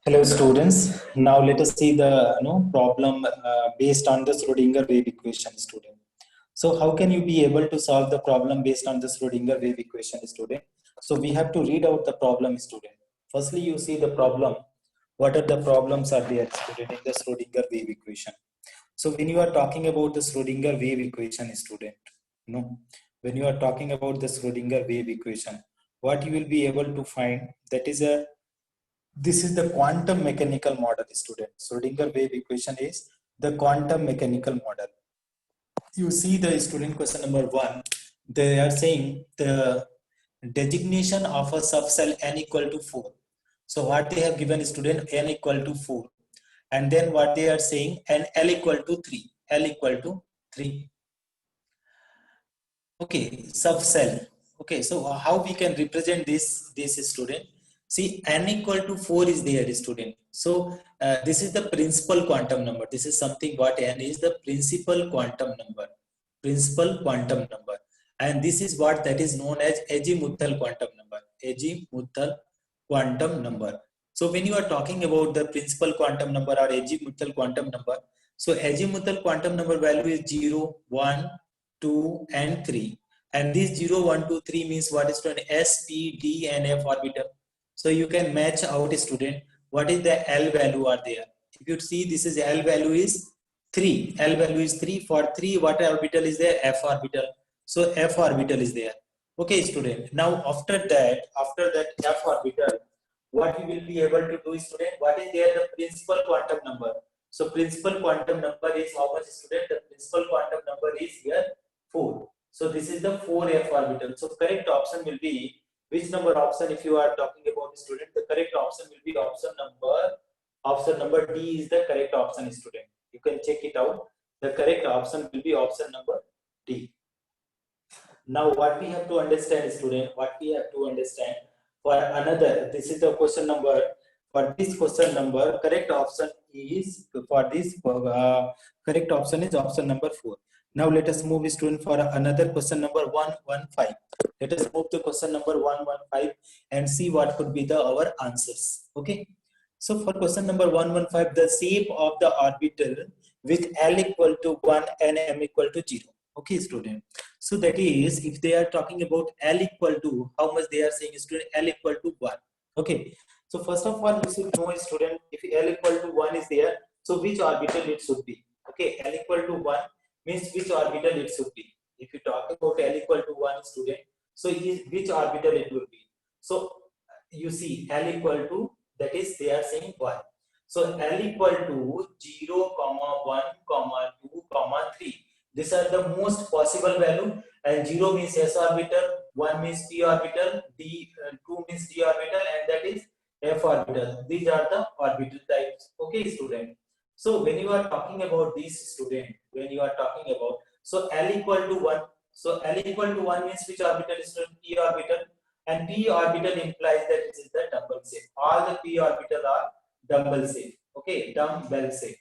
Hello students. Now let us see the problem based on the Schrodinger wave equation, student. So how can you be able to solve the problem based on the Schrodinger wave equation, student? So we have to read out the problem, student. Firstly, you see the problem. What are the problems are there, student, in the Schrodinger wave equation? So when you are talking about the Schrodinger wave equation, student, when you are talking about the Schrodinger wave equation, what you will be able to find, that is a this is the quantum mechanical model, student. Schrodinger wave equation is the quantum mechanical model. You see the student question number 1. They are saying the designation of a subcell n equal to 4. So what they have given student, n equal to 4. And then what they are saying, n l equal to 3. L equal to 3. Okay, subcell. Okay, so how we can represent this student? See, n equal to 4 is there, student. So this is the principal quantum number. This is something what n is the principal quantum number. Principal quantum number. And this is what that is known as azimuthal quantum number. Azimuthal quantum number. So when you are talking about the principal quantum number or azimuthal quantum number, so azimuthal quantum number value is 0, 1, 2 and 3, and this 0 1 2 3 means what is to an s, p, d and f orbital. So you can match out, student, what is the L value are there. If you see, this is L value is 3. L value is 3. For 3, what orbital is there? F orbital. So F orbital is there. Okay, student. Now after that F orbital, what you will be able to do, student, what is there? The principal quantum number. So principal quantum number is how much, student? The principal quantum number is here 4. So this is the 4f orbital. So correct option will be which number option? If you are talking about, student, the correct option will be option number D is the correct option, student. You can check it out. The correct option will be option number D. Now what we have to understand, student, what we have to understand for another, this is the question number. For this question number, correct option is correct option is option number 4. Now let us move, student, for another question number 115. Let us move to question number 115 and see what could be our answers. Okay. So for question number 115, the shape of the orbital with L equal to 1 and M equal to 0. Okay, student. So that is, if they are talking about L equal to, how much they are saying, student, L equal to 1. Okay. So first of all, you should know, student, if L equal to 1 is there, so which orbital it should be. Okay, L equal to 1 means which orbital it should be. If you talk about L equal to 1, student, so which orbital it will be. So you see L equal to, that is they are saying 1. So L equal to 0, 1, 2, 3. These are the most possible value, and 0 means s orbital, 1 means p orbital, 2 means d orbital, and that is f orbital. These are the orbital types. Okay, student. So when you are talking about these, student, when you are talking about, so L equal to 1, so L equal to 1 means which orbital is p orbital, and p orbital implies that it is the double safe. All the p orbitals are double safe. Okay, dumbbell safe.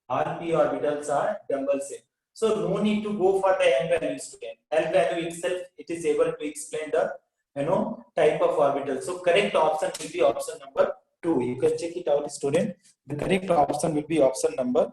All p orbitals are double safe. So no need to go for the n value, student. L value itself, it is able to explain the type of orbital. So correct option will be option number 2. You can check it out, student. The correct option will be option number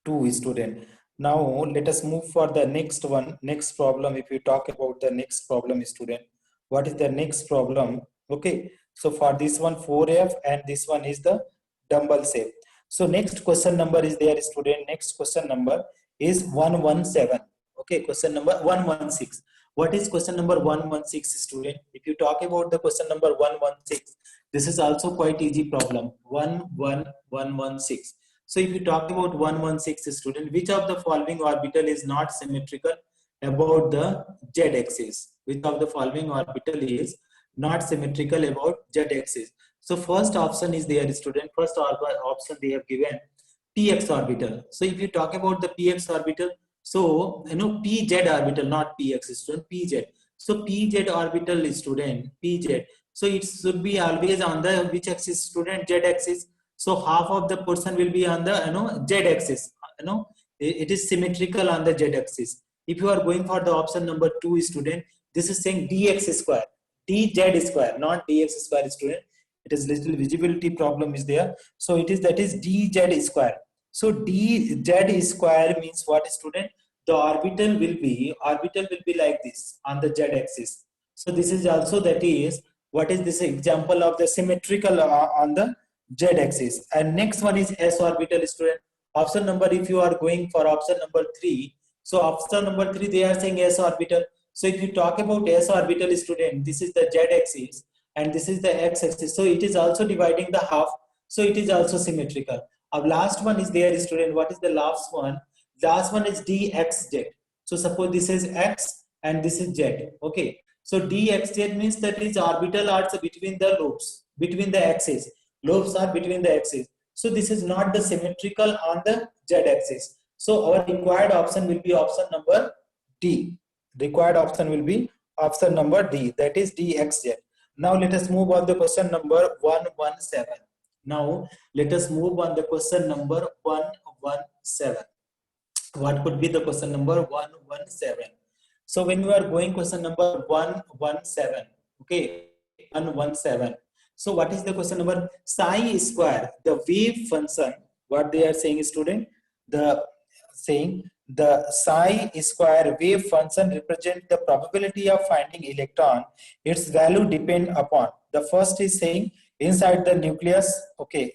2, student. Now let us move for the next one, next problem. If you talk about the next problem, student, what is the next problem? Okay, so for this one 4f and this one is the dumbbell safe. So next question number is there, student. Next question number is 117. Okay, question number 116. What is question number 116, student? If you talk about the question number 116, this is also quite easy problem. 11116. So if you talk about 116, student, which of the following orbital is not symmetrical about the z-axis? Which of the following orbital is not symmetrical about z-axis? So first option is there, student. First option they have given px orbital. So if you talk about the px orbital, so pz orbital, not px, student, pz. So pz orbital is, student, pz. So it should be always on the which axis, student? Z axis. So half of the portion will be on the z axis. It is symmetrical on the z axis. If you are going for the option number 2, student, this is saying dx square, dz square, not dx square, student. It is little visibility problem is there. So it is, that is dz square. So dz square means what, student? The orbital will be like this on the z axis. So this is also, that is, what is this example of the symmetrical on the z axis. And next one is s orbital, student. Option number, if you are going for option number 3, so option number 3 they are saying s orbital. So if you talk about s orbital, student, this is the z axis and this is the x axis, so it is also dividing the half, so it is also symmetrical. Our last one is there, student. What is the last one? Last one is dxz. So suppose this is x and this is z. Okay, so dxz means that is orbital arcs between the lobes, between the axes. Lobes are between the axes. So this is not the symmetrical on the z axis. So our required option will be option number D. Required option will be option number D, that is dxz. Now let us move on the question number 117. Now let us move on the question number 117. What could be the question number 117? So when we are going question number 117, okay, 117. So what is the question number? Psi square, the wave function. What they are saying, student? The psi square wave function represent the probability of finding electron. Its value depend upon. The first is saying inside the nucleus. Okay,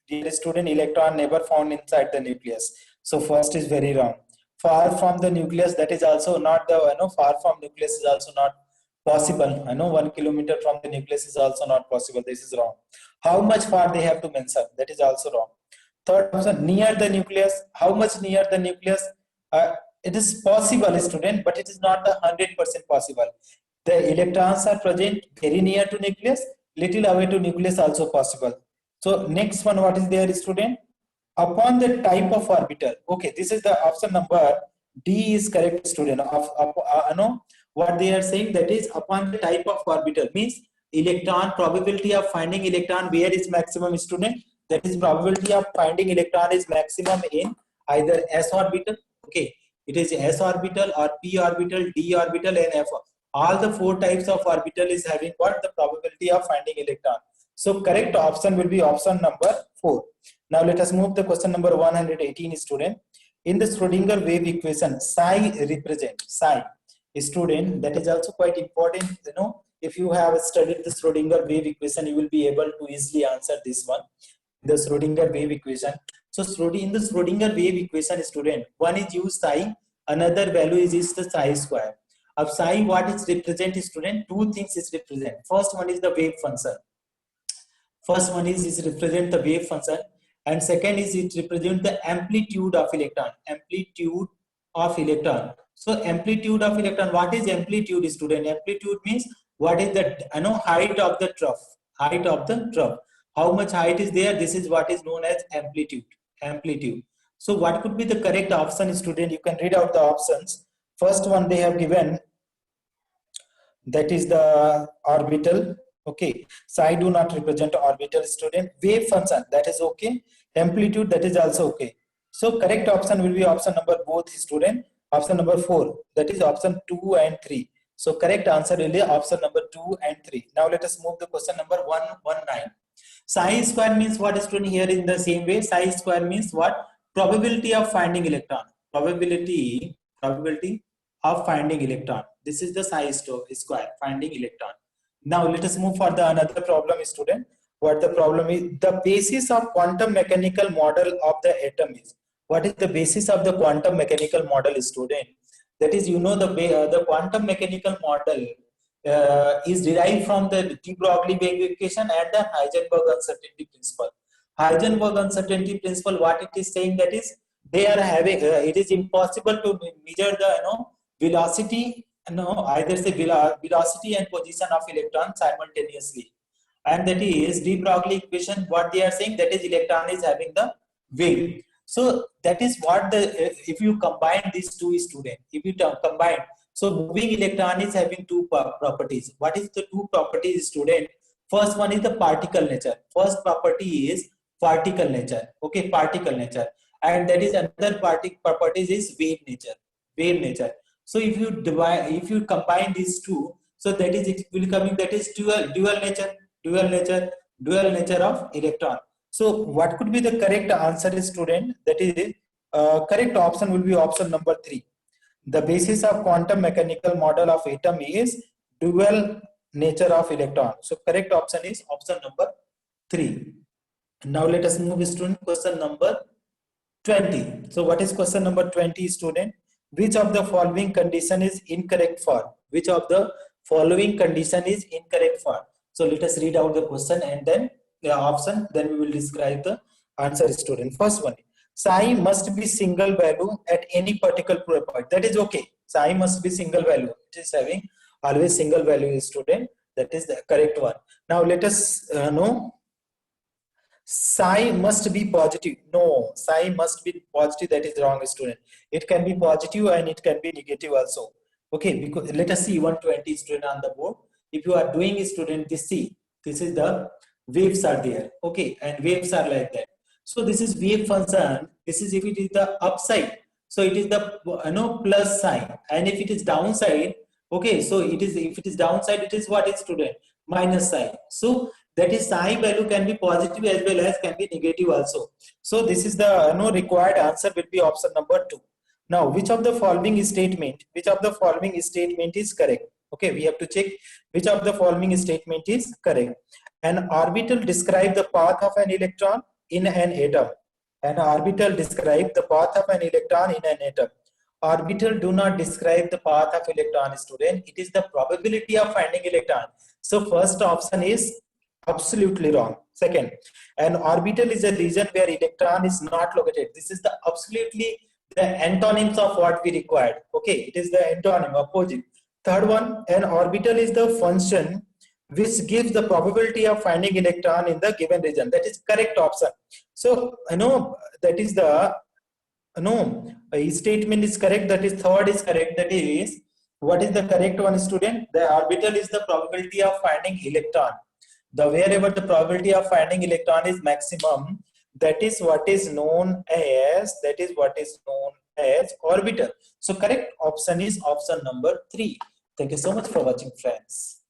dear student, electron never found inside the nucleus. So first is very wrong. Far from the nucleus, that is also not the, far from nucleus is also not possible. 1 kilometer from the nucleus is also not possible. This is wrong. How much far they have to mention? That is also wrong. Third option, near the nucleus. How much near the nucleus? It is possible, student, but it is not 100% possible. The electrons are present very near to nucleus, little away to nucleus also possible. So next one, what is there, student? Upon the type of orbital. Okay, this is the option number D is correct, student. What they are saying, that is upon the type of orbital, means electron, probability of finding electron where is maximum, student? That is probability of finding electron is maximum in either s orbital. Okay, it is s orbital or p orbital, d orbital and f. All the 4 types of orbital is having what? The probability of finding electron. So correct option will be option number 4. Now let us move the question number 118, student. In the Schrodinger wave equation, psi represent psi. Student, that is also quite important. If you have studied the Schrodinger wave equation, you will be able to easily answer this one. The Schrodinger wave equation. So in the Schrodinger wave equation, student, one is use psi, another value is the psi square. Of psi, what is represent, student? 2 things is represent. First one is the wave function. First one is represent the wave function, and second is it represent the amplitude of electron. Amplitude of electron. So amplitude of electron. What is amplitude, student? Amplitude means what is the height of the trough. Height of the trough. How much height is there? This is what is known as amplitude. Amplitude. So what could be the correct option, student? You can read out the options. First one they have given, that is the orbital. Okay, psi do not represent orbital, student. Wave function, that is okay. Amplitude, that is also okay. So correct option will be option number both, student. Option number 4, that is option 2 and 3. So correct answer will be option number 2 and 3. Now let us move the question number 119. Psi square means what, student? Here in the same way, psi square means what? Probability of finding electron. Probability of finding electron. This is the psi square, finding electron. Now let us move for the another problem, student. What the problem is? The basis of quantum mechanical model of the atom is. What is the basis of the quantum mechanical model, student? That is, the quantum mechanical model is derived from the de Broglie wave equation and the Heisenberg uncertainty principle. Heisenberg uncertainty principle, what it is saying, that is they are having it is impossible to measure the velocity, either say velocity and position of electron simultaneously, and that is de Broglie equation. What they are saying, that is electron is having the wave. So that is what if you combine these two, students, if you combine, so moving electron is having 2 properties. What is the 2 properties, student? First one is the particle nature. First property is particle nature. Okay, particle nature, and that is another properties is wave nature. Wave nature. So if you combine these 2, so that is it will coming, that is dual nature. dual nature of electron. So what could be the correct answer, student? That is, correct option will be option number 3. The basis of quantum mechanical model of atom is dual nature of electron. So correct option is option number 3. Now let us move, student, question number 20. So what is question number 20, student? Which of the following condition is incorrect for? Which of the following condition is incorrect for? So let us read out the question and then the option, then we will describe the answer, student. First one, psi must be single value at any particular point. That is okay. Psi must be single value. It is having always single value, student. That is the correct one. Now let us know psi must be positive. No, psi must be positive. That is wrong, student. It can be positive and it can be negative also. Okay, because let us see 120, student, on the board. If you are doing, student, this, see, this is the waves are there. Okay, and waves are like that. So this is wave function. This is if it is the upside. So it is the plus sign, and if it is downside, okay, so it is, if it is downside, it is what is, student? Minus sign. So that is psi value can be positive as well as can be negative also. So this is the required answer will be option number 2. Now which of the following statement is correct? Okay, we have to check which of the following statement is correct. An orbital describe the path of an electron in an atom. An orbital describe the path of an electron in an atom. Orbital do not describe the path of electron, student. It is the probability of finding electron. So first option is absolutely wrong. Second, an orbital is a region where electron is not located. This is the absolutely the antonyms of what we required. Okay, it is the antonym, opposite. Third one, an orbital is the function which gives the probability of finding electron in the given region. That is correct option. So that is the statement is correct. That is third is correct. That is, what is the correct one, student? The orbital is the probability of finding electron. The wherever the probability of finding electron is maximum, that is what is known as orbital. So correct option is option number 3. Thank you so much for watching, friends.